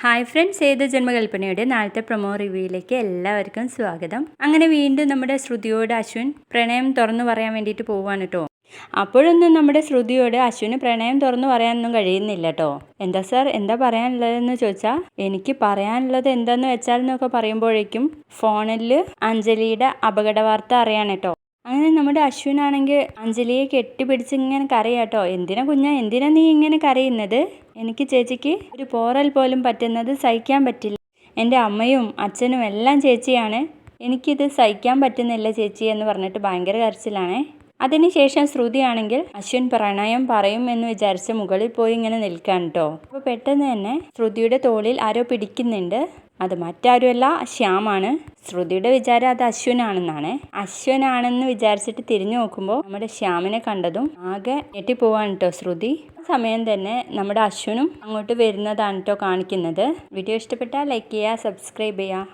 Hi friends, ഏത് ജന്മകൽപ്പനയുടെ നാളത്തെ promo റിവ്യൂയിലേക്ക് എല്ലാവർക്കും സ്വാഗതം. അങ്ങനെ വീണ്ടും നമ്മുടെ ശ്രുതിയോട് അശ്വിൻ പ്രണയം തുറന്നു പറയാൻ വേണ്ടിയിട്ട് പോവാണ് കേട്ടോ. അപ്പോഴൊന്നും നമ്മുടെ ശ്രുതിയോട് അശ്വിന് പ്രണയം തുറന്നു പറയാനൊന്നും കഴിയുന്നില്ല കേട്ടോ. എന്താ സാർ, എന്താ പറയാനുള്ളതെന്ന് ചോദിച്ചാൽ, എനിക്ക് പറയാനുള്ളത് എന്താന്ന് വെച്ചാൽ എന്നൊക്കെ പറയുമ്പോഴേക്കും ഫോണിൽ അഞ്ജലിയുടെ അപകട വാർത്ത അറിയാണ് കേട്ടോ. അങ്ങനെ നമ്മുടെ അശ്വിനാണെങ്കിൽ അഞ്ജലിയെ കെട്ടിപ്പിടിച്ച് ഇങ്ങനെ കരയാട്ടോ. എന്തിനാ കുഞ്ഞാ, എന്തിനാ നീ ഇങ്ങനെ കരയുന്നത്? എനിക്ക് ചേച്ചിക്ക് ഒരു പോറൽ പോലും പറ്റുന്നത് സഹിക്കാൻ പറ്റില്ല. എൻ്റെ അമ്മയും അച്ഛനും എല്ലാം ചേച്ചിയാണ്, എനിക്കിത് സഹിക്കാൻ പറ്റുന്നില്ല ചേച്ചി എന്ന് പറഞ്ഞിട്ട് ഭയങ്കര കരച്ചിലാണേ. അതിനുശേഷം ശ്രുതിയാണെങ്കിൽ അശ്വിൻ പ്രണയം പറയും എന്ന് വിചാരിച്ച് മുകളിൽ പോയി ഇങ്ങനെ നിൽക്കാൻ കേട്ടോ. അപ്പോൾ പെട്ടെന്ന് തന്നെ ശ്രുതിയുടെ തോളിൽ ആരോ പിടിക്കുന്നുണ്ട്. അത് മറ്റാരുമല്ല, ശ്യാമാണ്. ശ്രുതിയുടെ വിചാരം അത് അശ്വിനാണെന്നാണ്. അശ്വിനാണെന്ന് വിചാരിച്ചിട്ട് തിരിഞ്ഞു നോക്കുമ്പോൾ നമ്മുടെ ശ്യാമിനെ കണ്ടതും ആകെ ഞെട്ടിപ്പോവാണ് കേട്ടോ ശ്രുതി. ആ സമയം തന്നെ നമ്മുടെ അശ്വിനും അങ്ങോട്ട് വരുന്നതാണ് കേട്ടോ കാണിക്കുന്നത്. വീഡിയോ ഇഷ്ടപ്പെട്ടാൽ ലൈക്ക് ചെയ്യുക, സബ്സ്ക്രൈബ് ചെയ്യുക.